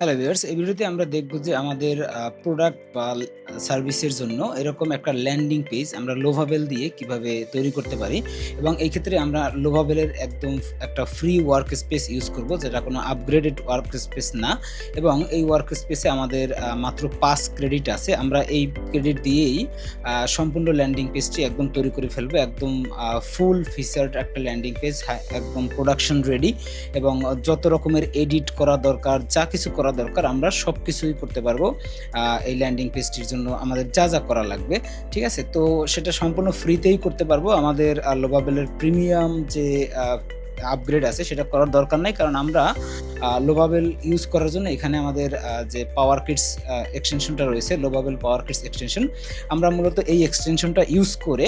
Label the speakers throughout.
Speaker 1: Hello viewers, এই ভিডিওতে আমরা দেখব যে আমাদের প্রোডাক্ট বা সার্ভিসের জন্য এরকম একটা ল্যান্ডিং পেজ আমরা লোভাবেল দিয়ে কিভাবে তৈরি করতে পারি এবং এই ক্ষেত্রে আমরা লোভাবেলের একদম একটা ফ্রি ওয়ার্ক স্পেস ইউজ করব, যেটা কোনো আপগ্রেডেড ওয়ার্ক স্পেস না। এবং এই ওয়ার্ক স্পেসে আমাদের মাত্র ৫ ক্রেডিট আছে। আমরা এই ক্রেডিট দিয়েই সম্পূর্ণ ল্যান্ডিং পেজটি একদম তৈরি করে ফেলবো। একদম ফুল ফিচারড একটা ল্যান্ডিং পেজ, হ্যাঁ, একদম প্রোডাকশন রেডি। এবং যত রকমের এডিট করা দরকার, যা কিছু করা দরকার আমরা সবকিছুই করতে পারবো। এই ল্যান্ডিং পেজটির জন্য আমাদের যা করা লাগবে, ঠিক আছে? তো সেটা সম্পূর্ণ ফ্রিতেই করতে পারবো। আমাদের লোভাবেলের প্রিমিয়াম যে আপগ্রেড আছে সেটা করার দরকার নাই। কারণ আমরা লোভাবেল ইউজ করার জন্য এখানে আমাদের যে পাওয়ার কিটস এক্সটেনশনটা রয়েছে, লোভাবেল পাওয়ার কিটস এক্সটেনশন, আমরা মূলত এই এক্সটেনশনটা ইউজ করে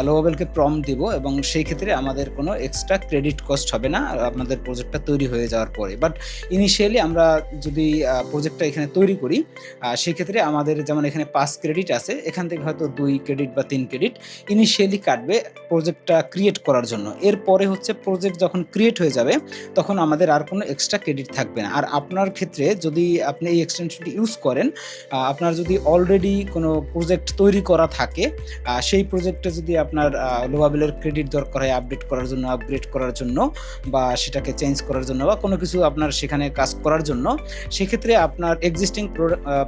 Speaker 1: লোভাবেলকে প্রম্পট দিব এবং সেই ক্ষেত্রে আমাদের কোনো এক্সট্রা ক্রেডিট কস্ট হবে না আপনাদের প্রজেক্টটা তৈরি হয়ে যাওয়ার পরে। বাট ইনিশিয়ালি আমরা যদি প্রজেক্টটা এখানে তৈরি করি, সেক্ষেত্রে আমাদের যেমন এখানে ৫ ক্রেডিট আছে, এখান থেকে হয়তো ২ ক্রেডিট বা ৩ ক্রেডিট ইনিশিয়ালি কাটবে প্রজেক্টটা ক্রিয়েট করার জন্য। এরপরে হচ্ছে প্রজেক্ট যখন ক্রিয়েট হয়ে যাবে, তখন আমাদের আর কোনো এক্সট্রা ক্রেডিট থাকবে না। আর আপনার ক্ষেত্রে যদি আপনি এই এক্সটেনশনটি ইউজ করেন, আপনার যদি অলরেডি কোনো প্রজেক্ট তৈরি করা থাকে, সেই প্রজেক্টে যদি আপনার লোভাবেলের ক্রেডিট দরকার হয় আপডেট করার জন্য, আপগ্রেড করার জন্য, বা সেটাকে চেঞ্জ করার জন্য, বা কোনো কিছু আপনার সেখানে কাজ করার জন্য, সেক্ষেত্রে আপনার এক্সিস্টিং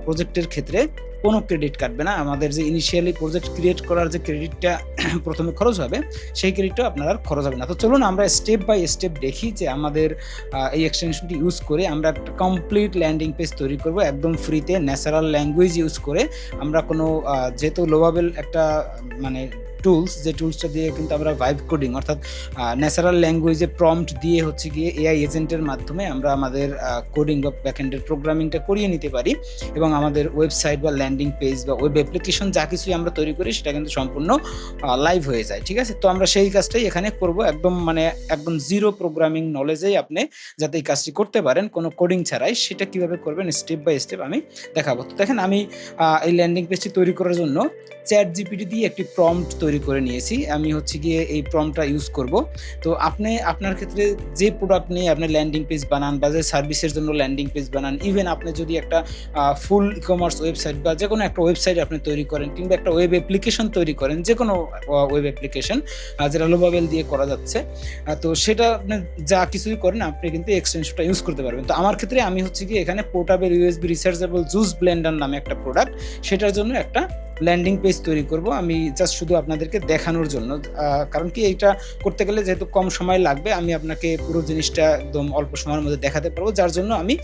Speaker 1: প্রজেক্টের ক্ষেত্রে কোনো ক্রেডিট কাটবে না। আমাদের যে ইনিশিয়ালি প্রজেক্ট ক্রিয়েট করার যে ক্রেডিটটা প্রথমে খরচ হবে, সেই ক্রেডিটটাও আপনার আর খরচ হবে না। তো চলুন আমরা স্টেপ বাই স্টেপ দেখি যে আমাদের এই এক্সটেনশনটি ইউজ করে আমরা একটা কমপ্লিট ল্যান্ডিং পেজ তৈরি করব একদম ফ্রিতে, ন্যাচারাল ল্যাঙ্গুয়েজ ইউজ করে। আমরা কোনো যেহেতু লোভাবেল একটা মানে টুলস, যে টুলসটা দিয়ে কিন্তু আমরা ভাইব কোডিং অর্থাৎ ন্যাচারাল ল্যাঙ্গুয়েজে প্রম্পট দিয়ে হচ্ছে গিয়ে এআই এজেন্টের মাধ্যমে আমরা আমাদের কোডিং বা ব্যাকএন্ডের প্রোগ্রামিংটা করিয়ে নিতে পারি এবং আমাদের ওয়েবসাইট বা ল্যান্ডিং পেজ বা ওয়েব অ্যাপ্লিকেশন যা কিছুই আমরা তৈরি করি সেটা কিন্তু সম্পূর্ণ লাইভ হয়ে যায়, ঠিক আছে? তো আমরা সেই কাজটাই এখানে করব, একদম মানে একদম জিরো প্রোগ্রামিং নলেজেই আপনি যাতে এই কাজটি করতে পারেন কোনো কোডিং ছাড়াই। সেটা কিভাবে করবেন স্টেপ বাই স্টেপ আমি দেখাবো। তো দেখেন, আমি এই ল্যান্ডিং পেজটি তৈরি করার জন্য চ্যাট জিপিটি দিয়ে একটি প্রম্পট তৈরি করে নিয়েছি। আমি হচ্ছে গিয়ে এই প্রম্পটটা ইউজ করব। তো আপনি আপনার ক্ষেত্রে যে প্রোডাক্ট নিয়ে আপনি ল্যান্ডিং পেজ বানান বা যে সার্ভিসের জন্য ল্যান্ডিং পেজ বানান, ইভেন আপনি যদি একটা ফুল ই-কমার্স ওয়েবসাইট বা যেকোনো একটা ওয়েবসাইট আপনি তৈরি করেন, কিংবা একটা ওয়েব অ্যাপ্লিকেশন তৈরি করেন, যেকোনো ওয়েব অ্যাপ্লিকেশন যেটা লোভাবেল দিয়ে করা যাচ্ছে, তো সেটা আপনি যা কিছুই করেন আপনি কিন্তু এক্সটেনশনটা ইউজ করতে পারবেন। তো আমার ক্ষেত্রে আমি হচ্ছে গিয়ে এখানে portable USB rechargeable juice Blender নামে একটা প্রোডাক্ট, সেটার জন্য একটা ল্যান্ডিং পেজ তৈরি করব আমি জাস্ট শুধু আপনাদেরকে দেখানোর জন্য। কারণ কি, এইটা করতে গেলে যেহেতু কম সময় লাগবে, আমি আপনাকে পুরো জিনিসটা একদম অল্প সময়ের মধ্যে দেখাতে পারবো, যার জন্য আমি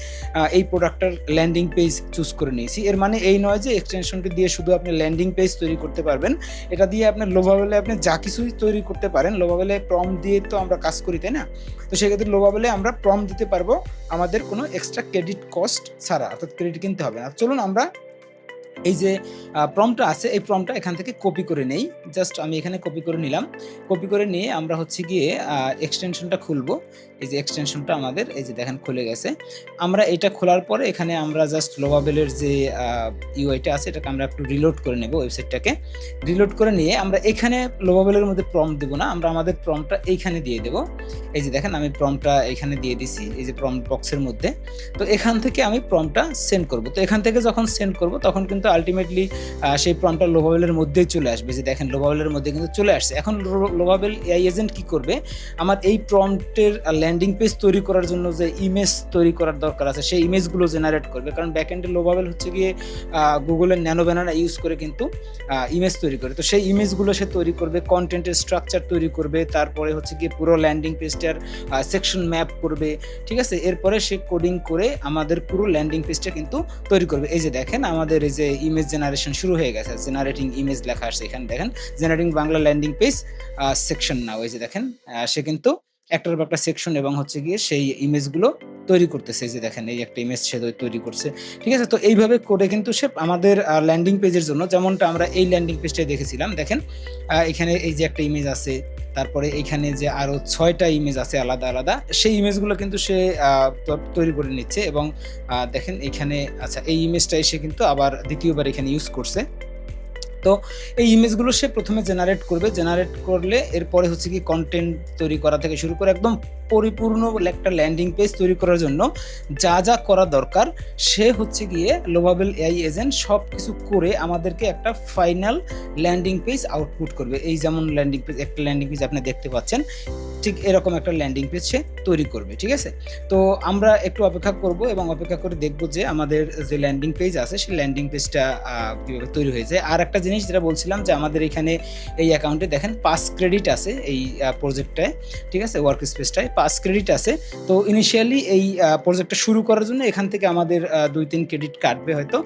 Speaker 1: এই প্রোডাক্টটার ল্যান্ডিং পেজ চুজ করে নিয়েছি। এর মানে এই নয় যে এক্সটেনশনটি দিয়ে শুধু আপনি ল্যান্ডিং পেজ তৈরি করতে পারবেন। এটা দিয়ে আপনার লোভাবেলে আপনি যা কিছুই তৈরি করতে পারেন। লোভাবেলে প্রম্পট দিয়ে তো আমরা কাজ করি, তাই না? তো সেক্ষেত্রে লোভাবেলে আমরা প্রম্পট দিতে পারবো আমাদের কোনো এক্সট্রা ক্রেডিট কস্ট ছাড়া, অর্থাৎ ক্রেডিট কিনতে হবে না। চলুন আমরা এই যে প্রম্পটটা আছে, এই প্রম্পটটা এখান থেকে কপি করে নেই। জাস্ট আমি এখানে কপি করে নিলাম। কপি করে নিয়ে আমরা হচ্ছে গিয়ে এক্সটেনশনটা খুলবো। এই যে এক্সটেনশনটা আমাদের এই যে দেখেন খুলে গেছে। আমরা এটা খোলার পরে এখানে আমরা জাস্ট লোভাবেলের যে ইউআইটা আছে এটাকে আমরা একটু রিলোড করে নেব, ওয়েবসাইটটাকে। রিলোড করে নিয়ে আমরা এখানে লোভাবেলের মধ্যে প্রম্পট দিব না, আমরা আমাদের প্রম্পটটা এইখানে দিয়ে দেব। এই যে দেখেন আমি প্রম্পটটা এখানে দিয়ে দিছি, এই যে প্রম্পট বক্সের মধ্যে। তো এখান থেকে আমি প্রম্পটটা সেন্ড করব। তো এখান থেকে যখন সেন্ড করব তখন কিন্তু আল্টিমেটলি সেই প্রম্পটটা লোভাবেলের মধ্যেই চলে আসবে। যে দেখেন লোভাবেলের মধ্যে কিন্তু চলে আসছে। এখন লোভাবেল এআই এজেন্ট কি করবে, আমার এই প্রম্পটের ল্যান্ডিং পেজ তৈরি করার জন্য যে ইমেজ তৈরি করার দরকার আছে সেই ইমেজগুলো জেনারেট করবে। কারণ ব্যাকএন্ডে লোভাবেল হচ্ছে গিয়ে গুগলের ন্যানো ব্যানানা ইউজ করে কিন্তু ইমেজ তৈরি করে। তো সেই ইমেজগুলো সে তৈরি করবে, কন্টেন্টের স্ট্রাকচার তৈরি করবে, তারপরে হচ্ছে গিয়ে পুরো ল্যান্ডিং পেজটার সেকশন ম্যাপ করবে, ঠিক আছে? এরপরে সে কোডিং করে আমাদের পুরো ল্যান্ডিং পেজটা কিন্তু তৈরি করবে। এই যে দেখেন আমাদের এই যে ইমেজ জেনারেশন শুরু হয়ে গেছে, জেনারেটিং ইমেজ লেখা আসছে এখানে, দেখেন generating Bangla landing page section now. এই যে দেখেন সে কিন্তু একটার পর একটা সেকশন এবং হচ্ছে গিয়ে সেই ইমেজগুলো তৈরি করতেছে। এই যে দেখেন এই একটা ইমেজ সে তৈরি করছে, ঠিক আছে? তো এইভাবে করে কিন্তু সে আমাদের ল্যান্ডিং পেজের জন্য, যেমনটা আমরা এই ল্যান্ডিং পেজটাই দেখেছিলাম, দেখেন এখানে এই যে একটা ইমেজ আছে, তারপরে এইখানে যে আরো ৬টা ইমেজ আছে আলাদা আলাদা, সেই ইমেজগুলো কিন্তু সে তৈরি করে নিচ্ছে। এবং দেখেন এখানে, আচ্ছা, এই ইমেজটা এসে কিন্তু আবার দ্বিতীয়বার এখানে ইউজ করছে। তো এই ইমেজগুলো সে প্রথমে জেনারেট করবে, জেনারেট করলে এরপরে হচ্ছে কি কন্টেন্ট তৈরি করা থেকে শুরু করে একদম পরিপূর্ণ একটা ল্যান্ডিং পেজ তৈরি করার জন্য যা যা করা দরকার সে হচ্ছে গিয়ে লোভাবেল এআই এজেন্ট সব কিছু করে আমাদেরকে একটা ফাইনাল ল্যান্ডিং পেজ আউটপুট করবে। এই যেমন ল্যান্ডিং পেজ, একটা ল্যান্ডিং পেজ আপনি দেখতে পাচ্ছেন, ঠিক এরকম একটা ল্যান্ডিং পেজ সে তৈরি করবে। ঠিক আছে, তো আমরা একটু অপেক্ষা করব এবং অপেক্ষা করে দেখব যে আমাদের যে ল্যান্ডিং পেজ আছে সেই ল্যান্ডিং পেজটা কীভাবে তৈরি হয়েছে। আর একটা জিনিস যেটা বলছিলাম যে আমাদের এখানে এই অ্যাকাউন্টে দেখেন 5 ক্রেডিট আছে এই প্রজেক্টটায়, ঠিক আছে, ওয়ার্ক স্পেসটায় 5 ক্রেডিট আছে। তো ইনিশিয়ালি এই প্রজেক্টটা শুরু করার জন্য এখান থেকে আমাদের 2-3 ক্রেডিট কাটবে হয়তো।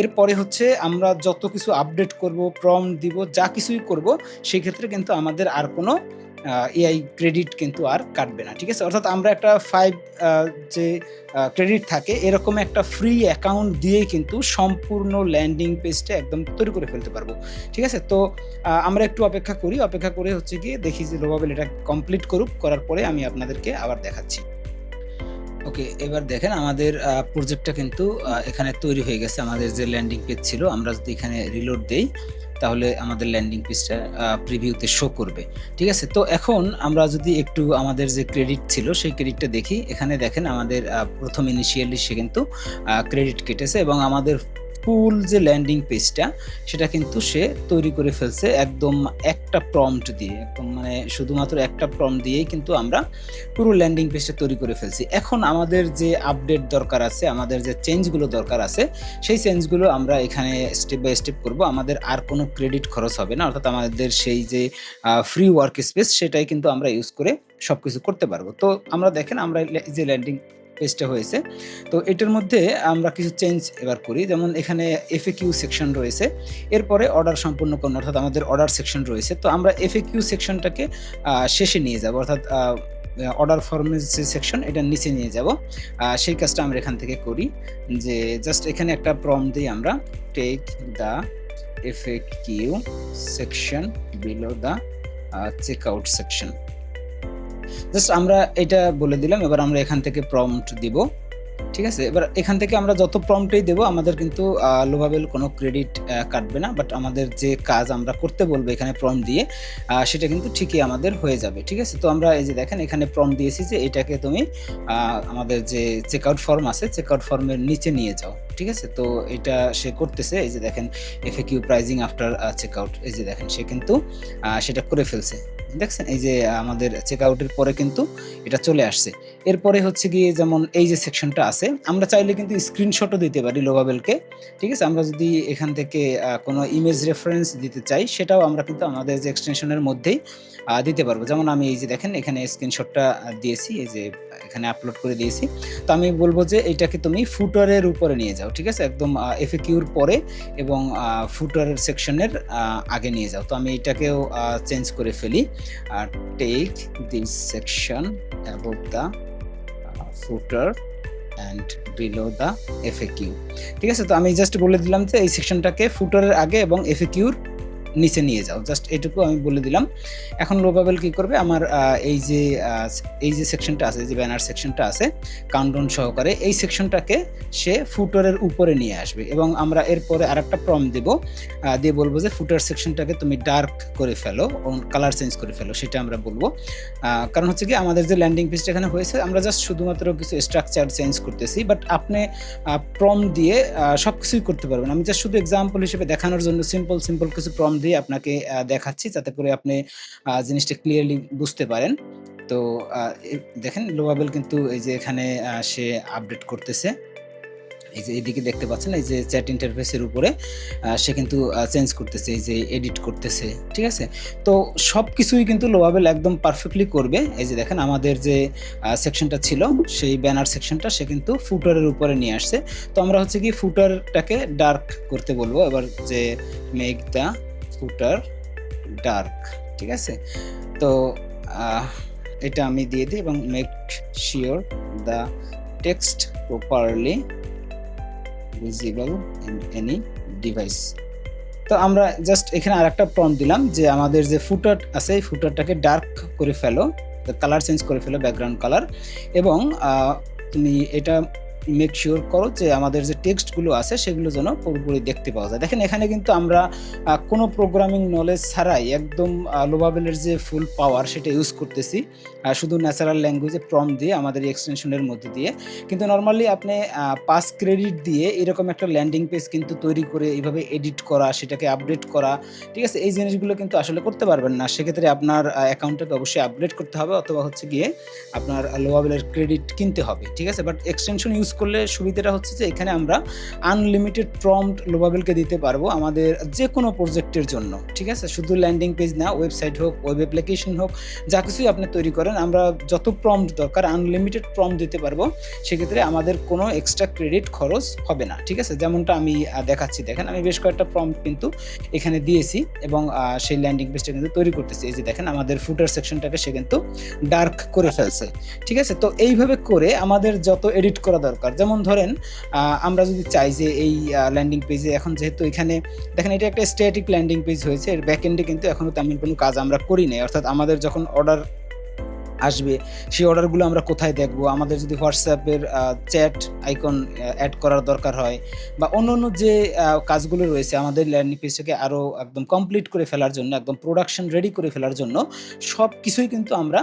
Speaker 1: এরপরে হচ্ছে আমরা যত কিছু আপডেট করব, প্রম্পট দিব, যা কিছুই করব সেক্ষেত্রে কিন্তু আমাদের আর কোনো এআই ক্রেডিট কিন্তু আর কাটবে না। ঠিক আছে, অর্থাৎ আমরা একটা 5 যে ক্রেডিট থাকে এরকম একটা ফ্রি অ্যাকাউন্ট দিয়েই কিন্তু সম্পূর্ণ ল্যান্ডিং পেজটা একদম তৈরি করে ফেলতে পারবো। ঠিক আছে, তো আমরা একটু অপেক্ষা করি, অপেক্ষা করে হচ্ছে গিয়ে দেখি যে লোভাবেল এটা কমপ্লিট করুক, করার পরে আমি আপনাদেরকে আবার দেখাচ্ছি। ওকে, এবার দেখেন আমাদের প্রজেক্টটা কিন্তু এখানে তৈরি হয়ে গেছে। আমাদের যে ল্যান্ডিং পেজ ছিল, আমরা যদি এখানে রিলোড দেই তাহলে আমাদের ল্যান্ডিং পেজটা প্রিভিউতে শো করবে। ঠিক আছে, তো এখন আমরা যদি একটু আমাদের যে ক্রেডিট ছিল সেই ক্রেডিটটা দেখি, এখানে দেখেন আমাদের প্রথম ইনিশিয়ালি সে কিন্তু ক্রেডিট কেটেছে এবং আমাদের ফুল যে ল্যান্ডিং পেজটা সেটা কিন্তু সে তৈরি করে ফেলছে একদম একটা প্রম্পট দিয়ে, একদম মানে শুধুমাত্র একটা প্রম্পট দিয়েই কিন্তু আমরা পুরো ল্যান্ডিং পেজটা তৈরি করে ফেলছি। এখন আমাদের যে আপডেট দরকার আছে, আমাদের যে চেঞ্জগুলো দরকার আছে, সেই চেঞ্জগুলো আমরা এখানে স্টেপ বাই স্টেপ করব। আমাদের আর কোনো ক্রেডিট খরচ হবে না, অর্থাৎ আমাদের সেই যে ফ্রি ওয়ার্ক স্পেস সেটাই কিন্তু আমরা ইউজ করে সবকিছু করতে পারবো। তো আমরা দেখেন আমরা যে ল্যান্ডিং পেজটা হয়েছে, তো এটার মধ্যে আমরা কিছু চেঞ্জ এবার করি। যেমন এখানে এফএকিউ সেকশন রয়েছে, এরপরে অর্ডার সম্পূর্ণ করুন, অর্থাৎ আমাদের অর্ডার সেকশন রয়েছে। তো আমরা এফএকিউ সেকশনটাকে শেষে নিয়ে যাব, অর্থাৎ অর্ডার ফর্মের যে সেকশন এটার নিচে নিয়ে যাব। সেই কাজটা আমরা এখান থেকে করি যে জাস্ট এখানে একটা প্রম্পট দিই আমরা, take the FAQ section below the checkout section. Just আমরা এটা বলে দিলাম। এবার আমরা এখান থেকে প্রম্পট দিব। ঠিক আছে, এবার এখান থেকে আমরা যত প্রম্পটই দেবো আমাদের কিন্তু লোভাবেল কোনো ক্রেডিট কাটবে না, বাট আমাদের যে কাজ আমরা করতে বলবো এখানে প্রম্পট দিয়ে সেটা কিন্তু ঠিকই আমাদের হয়ে যাবে। ঠিক আছে, তো আমরা এই যে দেখেন এখানে প্রম্পট দিয়েছি যে এটাকে তুমি আমাদের যে চেকআউট ফর্ম আছে চেকআউট ফর্মের নিচে নিয়ে যাও। ঠিক আছে, তো এটা সে করতেছে। এই যে দেখেন এফএকিউ প্রাইজিং আফটার চেকআউট, এই যে দেখেন সে কিন্তু সেটা করে ফেলছে। দেখছেন এই যে আমাদের চেকআউটের পরে কিন্তু এটা চলে আসছে। এরপরে হচ্ছে গিয়ে যেমন এই যে সেকশনটা আছে, আমরা চাইলে কিন্তু স্ক্রিনশটও দিতে পারি লোভাবেলকে। ঠিক আছে, আমরা যদি এখান থেকে কোনো ইমেজ রেফারেন্স দিতে চাই সেটাও আমরা কিন্তু আমাদের যে এক্সটেনশনের মধ্যেই দিতে পারবো। যেমন আমি এই যে দেখেন এখানে স্ক্রিনশটটা দিয়েছি, এই যে এখানে আপলোড করে দিয়েছি। তো আমি বলবো যে এইটাকে তুমি ফুটারের উপরে নিয়ে যাও। ঠিক আছে, একদম এফএকিউর পরে এবং ফুটারের সেকশনের আগে নিয়ে যাও। তো আমি এটাকেও চেঞ্জ করে ফেলি, take this section about the footer and below the FAQ. ঠিক আছে, তো আমি জাস্ট বলে দিলাম যে এই সেকশনটাকে ফুটারের আগে এবং এফএকিউর নিচে নিয়ে যাও, জাস্ট এটুকু আমি বলে দিলাম। এখন লোভাবেল কি করবে, আমার এই যে সেকশনটা আছে, যে ব্যানার সেকশনটা আছে কাউন্টডাউন সহকারে, এই সেকশনটাকে সে ফুটারের উপরে নিয়ে আসবে এবং আমরা এরপরে আরেকটা প্রম্পট দেব, দিয়ে বলবো যে ফুটার সেকশনটাকে তুমি ডার্ক করে ফেলো, কালার চেঞ্জ করে ফেলো, সেটা আমরা বলবো। কারণ হচ্ছে কি আমাদের যে ল্যান্ডিং পেজটা এখানে হয়েছে আমরা জাস্ট শুধুমাত্র কিছু স্ট্রাকচার চেঞ্জ করতেছি, বাট আপনি প্রম্পট দিয়ে সব কিছুই করতে পারবেন। আমি জাস্ট শুধু এক্সাম্পল হিসেবে দেখানোর জন্য সিম্পল কিছু প্রম্পট দিয়ে আপনাকে দেখাচ্ছি, যাতে করে আপনি জিনিসটা ক্লিয়ারলি বুঝতে পারেন। তো দেখেন লোভাবেল কিন্তু এই যে এখানে সে আপডেট করতেছে। এই যে এদিকে দেখতে পাচ্ছেন এই যে চ্যাট ইন্টারফেসের উপরে সে কিন্তু চেঞ্জ করতেছে, এই যে এডিট করতেছে। ঠিক আছে, তো সব কিছুই কিন্তু লোভাবেল একদম পারফেক্টলি করবে। এই যে দেখেন আমাদের যে সেকশনটা ছিল সেই ব্যানার সেকশনটা সে কিন্তু ফুটারের উপরে নিয়ে আসছে। তো আমরা হচ্ছে কি ফুটারটাকে ডার্ক করতে বলবো এবার, যে মেক দ্য ফুটার ডার্ক। ঠিক আছে, তো এটা আমি দিয়ে দিই এবং make sure the text properly visible in any device. তো আমরা জাস্ট এখানে আরেকটা প্রম্পট দিলাম যে আমাদের যে ফুটার আছে এই ফুটারটাকে ডার্ক করে ফেলো, কালার চেঞ্জ করে ফেলো, ব্যাকগ্রাউন্ড কালার, এবং তুমি এটা মেক শিওর করো যে আমাদের যে টেক্সটগুলো আছে সেগুলো যেন পুরোপুরি দেখতে পাওয়া যায়। দেখেন এখানে কিন্তু আমরা কোনো প্রোগ্রামিং নলেজ ছাড়াই একদম লোভাবেলের যে ফুল পাওয়ার সেটা ইউজ করতেছি, শুধু ন্যাচারাল ল্যাঙ্গুয়েজে প্রম্পট দিয়ে আমাদের এই এক্সটেনশনের মধ্যে দিয়ে। কিন্তু নরমালি আপনি ৫ ক্রেডিট দিয়ে এরকম একটা ল্যান্ডিং পেজ কিন্তু তৈরি করে এইভাবে এডিট করা, সেটাকে আপডেট করা, ঠিক আছে? এই জিনিসগুলো কিন্তু আসলে করতে পারবেন না। সেক্ষেত্রে আপনার অ্যাকাউন্টটাকে অবশ্যই আপগ্রেড করতে হবে অথবা হচ্ছে গিয়ে আপনার লোভাবেলের ক্রেডিট কিনতে হবে, ঠিক আছে? বাট এক্সটেনশন ইউজ করলে সুবিধাটা হচ্ছে যে এখানে আমরা আনলিমিটেড প্রম্পট লোভাবেলকে দিতে পারবো আমাদের যেকোনো প্রজেক্টের জন্য, ঠিক আছে? শুধু ল্যান্ডিং পেজ না, ওয়েবসাইট হোক, ওয়েব অ্যাপ্লিকেশন হোক, যা কিছুই আপনি তৈরি করেন আমরা যত প্রম্পট দরকার আনলিমিটেড প্রম্পট দিতে পারবো। সেক্ষেত্রে আমাদের কোনো এক্সট্রা ক্রেডিট খরচ হবে না, ঠিক আছে? যেমনটা আমি দেখাচ্ছি, দেখেন আমি বেশ কয়েকটা প্রম্পট কিন্তু এখানে দিয়েছি এবং সেই ল্যান্ডিং পেজটা কিন্তু তৈরি করতেছি। এই যে দেখেন আমাদের ফুটার সেকশনটাকে সে কিন্তু ডার্ক করে ফেলছে, ঠিক আছে? তো এইভাবে করে আমাদের যত এডিট করা দরকার, যেমন ধরেন আমরা যদি চাই যে এই ল্যান্ডিং পেজে এখন যেহেতু এখানে দেখেন এটা একটা স্ট্যাটিক ল্যান্ডিং পেজ হয়েছে, এর ব্যাক এন্ডে কিন্তু এখনো তেমন কোনো কাজ আমরা করি নাই। অর্থাৎ আমাদের যখন অর্ডার আসবে সেই অর্ডারগুলো আমরা কোথায় দেখবো, আমাদের যদি হোয়াটসঅ্যাপের চ্যাট আইকন অ্যাড করার দরকার হয় বা অন্য যে কাজগুলো রয়েছে আমাদের ল্যান্ডিং পেজটাকে আরও একদম কমপ্লিট করে ফেলার জন্য, একদম প্রোডাকশন রেডি করে ফেলার জন্য সব কিছুই কিন্তু আমরা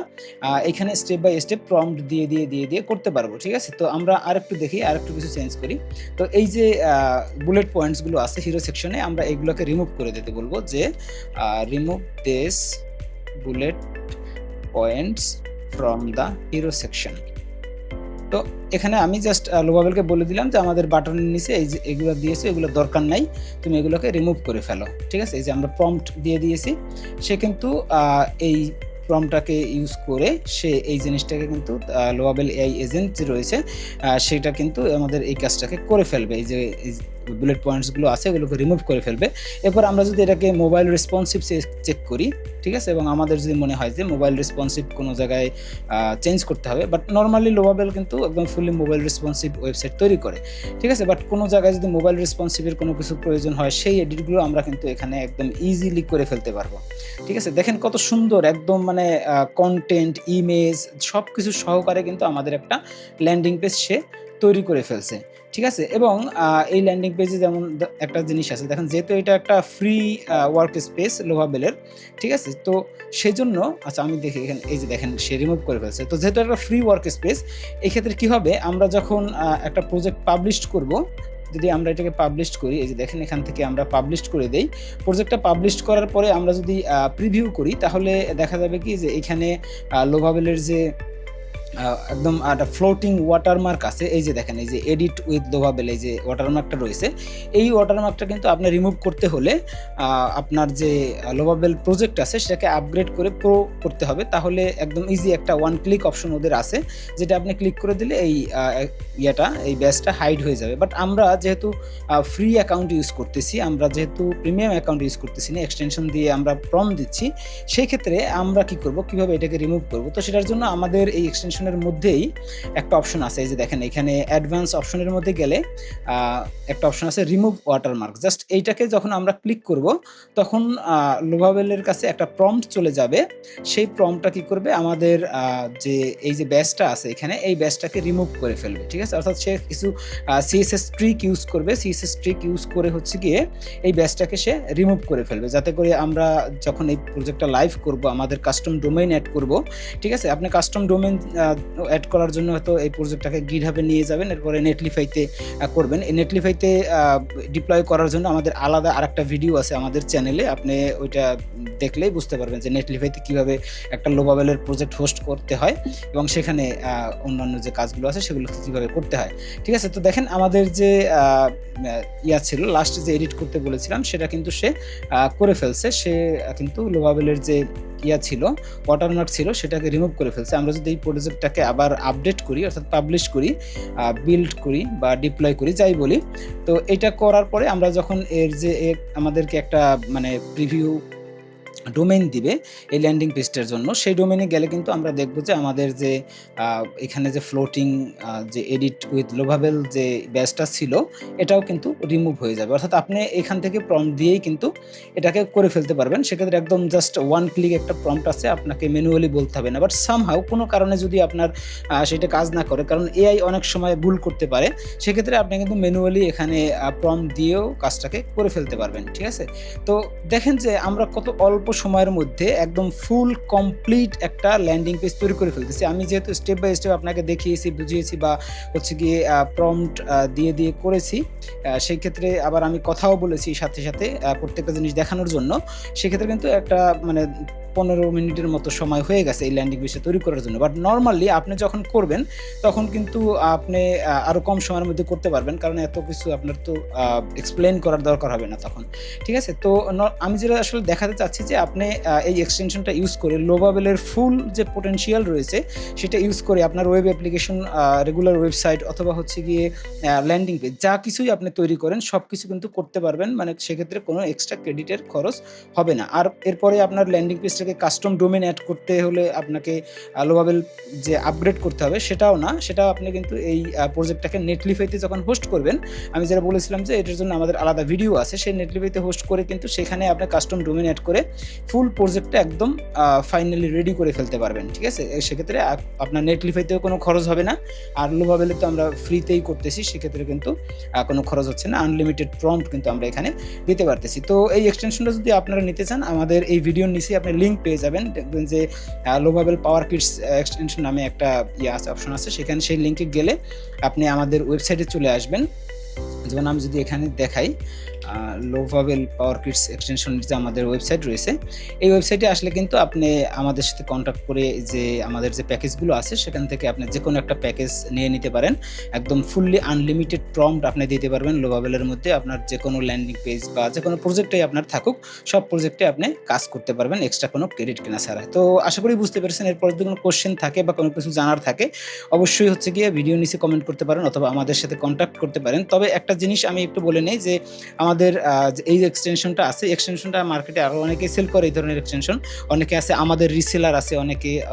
Speaker 1: এখানে স্টেপ বাই স্টেপ প্রম্পট দিয়ে করতে পারবো, ঠিক আছে? তো আমরা আরেকটু দেখি, আরেকটু কিছু চেঞ্জ করি। তো এই যে বুলেট পয়েন্টসগুলো আছে হিরো সেকশনে, আমরা এগুলোকে রিমুভ করে দিতে বলবো যে remove this bullet points from the hero section. তো এখানে আমি জাস্ট লোভাবেলকে বলে দিলাম যে আমাদের বাটনের নিচে এই যে এগুলো দিয়েছে এগুলো দরকার নাই, তুমি এগুলোকে রিমুভ করে ফেলো, ঠিক আছে? এই যে আমরা প্রম্পট দিয়ে দিয়েছি, সে কিন্তু এই প্রম্পটটাকে ইউজ করে সে এই জিনিসটাকে কিন্তু লোভাবেল এআই এজেন্ট যে রয়েছে সেটা কিন্তু আমাদের এই কাজটাকে করে ফেলবে। এই যে বুলেট পয়েন্টসগুলো আছে এগুলোকে রিমুভ করে ফেলবে। এরপর আমরা যদি এটাকে মোবাইল রেসপন্সিভ চেক করি, ঠিক আছে? এবং আমাদের যদি মনে হয় যে মোবাইল রেসপন্সিভ কোনো জায়গায় চেঞ্জ করতে হবে, বাট নর্মালি লোভাবেল কিন্তু একদম ফুলি মোবাইল রেসপন্সিভ ওয়েবসাইট তৈরি করে, ঠিক আছে? বাট কোনো জায়গায় যদি মোবাইল রেসপন্সিভের কোনো কিছু প্রয়োজন হয় সেই এডিটগুলো আমরা কিন্তু এখানে একদম ইজিলি করে ফেলতে পারবো, ঠিক আছে? দেখেন কত সুন্দর একদম মানে কন্টেন্ট, ইমেজ সব কিছু সহকারে কিন্তু আমাদের একটা ল্যান্ডিং পেজ সে তৈরি করে ফেলছে, ঠিক আছে? এবং এই ল্যান্ডিং পেজে যেমন একটা জিনিস আছে, দেখেন যেহেতু এটা একটা ফ্রি ওয়ার্ক স্পেস লোভাবেলের, ঠিক আছে? তো সেজন্য আচ্ছা আমি দেখি এখানে এই যে দেখেন সে রিমুভ করে ফেলছে। তো যেহেতু একটা ফ্রি ওয়ার্ক স্পেস, এক্ষেত্রে কি হবে, আমরা যখন একটা প্রজেক্ট পাবলিশ করব, যদি আমরা এটাকে পাবলিশ করি, এই যে দেখেন এখান থেকে আমরা পাবলিশ করে দেই। প্রজেক্টটা পাবলিশ করার পরে আমরা যদি প্রিভিউ করি তাহলে দেখা যাবে কি যে এখানে লোভাবেলের যে একদম একটা ফ্লোটিং ওয়াটারমার্ক আছে, এই যে দেখেন এই যে এডিট উইথ লোভাবেল এই যে ওয়াটারমার্কটা রয়েছে, এই ওয়াটারমার্কটা কিন্তু আপনি রিমুভ করতে হলে আপনার যে লোভাবেল প্রজেক্ট আছে সেটাকে আপগ্রেড করে প্রো করতে হবে। তাহলে একদম ইজি একটা ওয়ান ক্লিক অপশন ওদের আছে, যেটা আপনি ক্লিক করে দিলে এই এই ব্যাচটা হাইড হয়ে যাবে। বাট আমরা যেহেতু ফ্রি অ্যাকাউন্ট ইউজ করতেছি, আমরা যেহেতু প্রিমিয়াম অ্যাকাউন্ট ইউজ করতেছি না, এক্সটেনশন দিয়ে আমরা প্রম্পট দিচ্ছি, সেই ক্ষেত্রে আমরা কি করব, কিভাবে এটাকে রিমুভ করব? তো সেটার জন্য আমাদের এই এক্সটেনশনের মধ্যেই একটা অপশন আছে, এই যে দেখেন এখানে অ্যাডভান্স অপশনের মধ্যে গেলে একটা অপশন আছে রিমুভ ওয়াটারমার্ক। জাস্ট এইটাকে যখন আমরা ক্লিক করব তখন লোভাবেলের কাছে একটা প্রম্পট চলে যাবে, সেই প্রম্পটটা কি করবে, আমাদের যে এই যে ব্যাচটা আছে এখানে এই ব্যাচটাকে রিমুভ করে ফেলবে, ঠিক আছে? অর্থাৎ সে কিছু সিএসএস ট্রিক ইউজ করবে, সিএসএস ট্রিক ইউজ করে হচ্ছে গিয়ে এই ব্যাচটাকে সে রিমুভ করে ফেলবে, যাতে করে আমরা যখন এই প্রজেক্টটা লাইভ করব আমাদের কাস্টম ডোমেইন অ্যাড করব, ঠিক আছে? আপনি কাস্টম ডোমেইন অ্যাড করার জন্য হয়তো এই প্রজেক্টটাকে গিটহাবে নিয়ে যাবেন, এরপরে নেটলিফাইতে করবেন। এই নেটলিফাইতে ডিপ্লয় করার জন্য আমাদের আলাদা আরেকটা ভিডিও আছে আমাদের চ্যানেলে, আপনি ওইটা দেখলেই বুঝতে পারবেন যে নেটলিফাইতে কীভাবে একটা লোভাবেলের প্রজেক্ট হোস্ট করতে হয় এবং সেখানে অন্যান্য যে কাজগুলো আছে সেগুলো কীভাবে করতে হয়, ঠিক আছে? তো দেখেন আমাদের যে ছিল লাস্টে যে এডিট করতে বলেছিলাম সেটা কিন্তু সে করে ফেলছে। সে কিন্তু লোভাবেলের যে ছিল ওয়াটারমার্ক ছিল সেটাকে রিমুভ করে ফেলছে। আমরা যদি এই প্রজেক্টটাকে আবার আপডেট করি, অর্থাৎ পাবলিশ করি, বিল্ড করি বা ডিপ্লয় করি, যাই বলি, তো এটা করার পরে আমরা যখন এর যে আমাদেরকে একটা মানে প্রিভিউ ডোমেইন দিবে এই ল্যান্ডিং পেজটার জন্য। সেই ডোমেইনে গেলে কিন্তু আমরা দেখব যে আমাদের যে আ এখানে যে ফ্লোটিং যে এডিট উইথ লোভাবেল যে ব্যাজটা ছিল, এটাও কিন্তু রিমুভ হয়ে যাবে। অর্থাৎ আপনি এখান থেকে প্রম্পট দিয়েই কিন্তু এটাকে করে ফেলতে পারবেন। সেক্ষেত্রে একদম জাস্ট ওয়ান ক্লিক একটা প্রম্পট আছে, আপনাকে ম্যানুয়ালি বলতে হবে না। বাট সামহাউ কোনো কারণে যদি আপনার সেটা কাজ না করে, কারণ এআই অনেক সময় ভুল করতে পারে। সেক্ষেত্রে আপনি কিন্তু ম্যানুয়ালি এখানে প্রম্পট দিয়েও কাজটাকে করে ফেলতে পারবেন। ঠিক আছে? তো দেখেন যে আমরা কত অল্প সময়ের মধ্যে একদম ফুল কমপ্লিট একটা ল্যান্ডিং পেজ তৈরি করে ফেলতেছি। আমি যেহেতু স্টেপ বাই স্টেপ আপনাকে দেখিয়েছি, বুঝিয়েছি বা হচ্ছে গিয়ে প্রম্পট দিয়ে করেছি। সেই ক্ষেত্রে আবার আমি কথাও বলেছি সাথে প্রত্যেকটা জিনিস দেখানোর জন্য। সেক্ষেত্রে কিন্তু একটা মানে ১৫ মিনিটের মতো সময় হয়ে গেছে এই ল্যান্ডিং পেজটা তৈরি করার জন্য। বাট নরমালি আপনি যখন করবেন তখন কিন্তু আপনি আরো কম সময়ের মধ্যে করতে পারবেন। কারণ এত কিছু আপনার তো এক্সপ্লেইন করার দরকার হবে না তখন। ঠিক আছে? তো আমি যেটা আসলে দেখাতে চাচ্ছি যে আপনি এই এক্সটেনশনটা ইউজ করে লোভাবেলের ফুল যে পোটেনশিয়াল রয়েছে সেটা ইউজ করে আপনার ওয়েব অ্যাপ্লিকেশন, রেগুলার ওয়েবসাইট অথবা হচ্ছে গিয়ে ল্যান্ডিং পেজ যা কিছুই আপনি তৈরি করেন সবকিছু কিন্তু করতে পারবেন। মানে সেক্ষেত্রে কোনো এক্সট্রা ক্রেডিটের খরচ হবে না। আর এরপরে আপনার ল্যান্ডিং পেজটাকে কাস্টম ডোমেইন এড করতে হলে আপনাকে লোভাবেল যে আপগ্রেড করতে হবে সেটাও না। সেটাও আপনি কিন্তু এই প্রজেক্টটাকে নেটলিফাইতে যখন হোস্ট করবেন, আমি যেটা বলেছিলাম যে এটার জন্য আমাদের আলাদা ভিডিও আছে। সেই নেটলিফাইতে হোস্ট করে কিন্তু সেখানে আপনি কাস্টম ডোমেইন এড করে ফুল প্রজেক্টটা একদম ফাইনালি রেডি করে ফেলতে পারবেন। ঠিক আছে? সেক্ষেত্রে আপনার নেটলিফাইতেও কোনো খরচ হবে না। আর লোভাবেলে তো আমরা ফ্রিতেই করতেছি, সেক্ষেত্রে কিন্তু কোনো খরচ হচ্ছে না। আনলিমিটেড প্রম্পট কিন্তু আমরা এখানে দিতে পারতেছি। তো এই এক্সটেনশনটা যদি আপনারা নিতে চান, আমাদের এই ভিডিওর নিচে আপনি লিঙ্ক পেয়ে যাবেন। দেখবেন যে লোভাবেল পাওয়ার কিটস এক্সটেনশন নামে একটা আছে, অপশন আছে। সেখানে সেই লিঙ্কে গেলে আপনি আমাদের ওয়েবসাইটে চলে আসবেন। যেমন আমি যদি এখানে দেখাই লোভাবেল পাওয়ার কিটস এক্সটেনশন যে আমাদের ওয়েবসাইট রয়েছে, এই ওয়েবসাইটে আসলে কিন্তু আপনি আমাদের সাথে কন্ট্যাক্ট করে যে আমাদের যে প্যাকেজগুলো আছে সেখান থেকে আপনি যেকোনো একটা প্যাকেজ নিয়ে নিতে পারেন। একদম ফুললি আনলিমিটেড প্রম্পট আপনি দিতে পারবেন লোভাবেলের মধ্যে। আপনার যেকোনো ল্যান্ডিং পেজ বা যেকোনো প্রজেক্টেই আপনার থাকুক, সব প্রজেক্টে আপনি কাজ করতে পারবেন এক্সট্রা কোনো ক্রেডিট কেনা ছাড়া। তো আশা করি বুঝতে পেরেছেন। এরপর যদি কোনো কোয়েশ্চেন থাকে বা কোনো কিছু জানার থাকে, অবশ্যই হচ্ছে গিয়ে ভিডিও নিচে কমেন্ট করতে পারেন অথবা আমাদের সাথে কন্ট্যাক্ট করতে পারেন। তবে একটা জিনিস আমি একটু বলে নেই যে আমাদের এই যে এক্সটেনশনটা আছে, এক্সটেনশনটা মার্কেটে আরো অনেকেই সেল করে এই ধরনের এক্সটেনশন। অনেকে আছে, আমাদের রিসেলার আছে,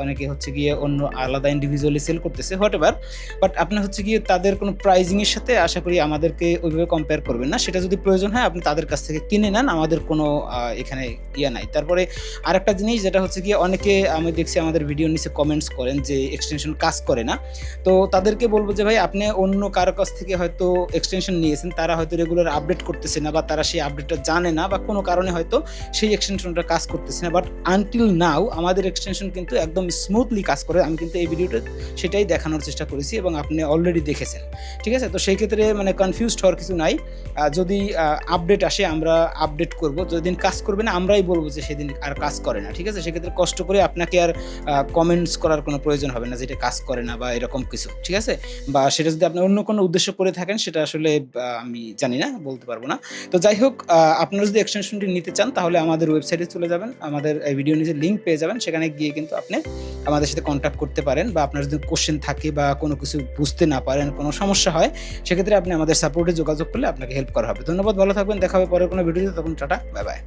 Speaker 1: অনেকে হচ্ছে গিয়ে অন্য আলাদা ইন্ডিভিজুয়ালি সেল করতেছে, হোয়াটএভার। বাট আপনি হচ্ছে গিয়ে তাদের কোনো প্রাইজিং এর সাথে আশা করি আমাদেরকে ওইভাবে কম্পেয়ার করবেন না। সেটা যদি প্রয়োজন হয় আপনি তাদের কাছ থেকে কিনে নেন, আমাদের কোনো এখানে নাই। তারপরে আরেকটা জিনিস যেটা হচ্ছে গিয়ে অনেকে আমি দেখছি আমাদের ভিডিওর নিচে কমেন্টস করেন যে এক্সটেনশন কাজ করে না। তো তাদেরকে বলবো যে ভাই, আপনি অন্য কারো কাছ থেকে হয়তো এক্সটেনশন নিয়েছেন, তারা হয়তো রেগুলার আপডেট করতেছে না বা তারা সেই আপডেটটা জানে না বা কোনো কারণে হয়তো সেই এক্সটেনশনটা কাজ করতেছে না। বাট আনটিল নাও আমাদের এক্সটেনশন কিন্তু একদম স্মুথলি কাজ করে। আমি কিন্তু এই ভিডিওটা সেটাই দেখানোর চেষ্টা করেছি এবং আপনি অলরেডি দেখেছেন। ঠিক আছে? তো সেই ক্ষেত্রে মানে কনফিউজড হওয়ার কিছু নাই। যদি আপডেট আসে আমরা আপডেট করব। যেদিন কাজ করবে না আমরাই বলবো যে সেদিন আর কাজ করে না। ঠিক আছে? সেক্ষেত্রে কষ্ট করে আপনাকে আর কমেন্টস করার কোনো প্রয়োজন হবে না যে এটা কাজ করে না বা এরকম কিছু। ঠিক আছে? বা সেটা যদি আপনি অন্য কোনো উদ্দেশ্য করে থাকেন সেটা আসলে আমি জানি না, বলতে পারবো না। তো যাই হোক, আপনারা যদি এক্সটেনশনটি নিতে চান তাহলে আমাদের ওয়েবসাইটে চলে যাবেন। আমাদের এই ভিডিও নিচে লিঙ্ক পেয়ে যাবেন। সেখানে গিয়ে কিন্তু আপনি আমাদের সাথে কন্ট্যাক্ট করতে পারেন বা আপনার যদি কোয়েশ্চেন থাকে বা কোনো কিছু বুঝতে না পারেন, কোনো সমস্যা হয়, সেক্ষেত্রে আপনি আমাদের সাপোর্টে যোগাযোগ করলে আপনাকে হেল্প করা হবে। ধন্যবাদ, ভালো থাকবেন। দেখা হবে পরের কোনো ভিডিওতে। তখন টাটা, বাই বাই।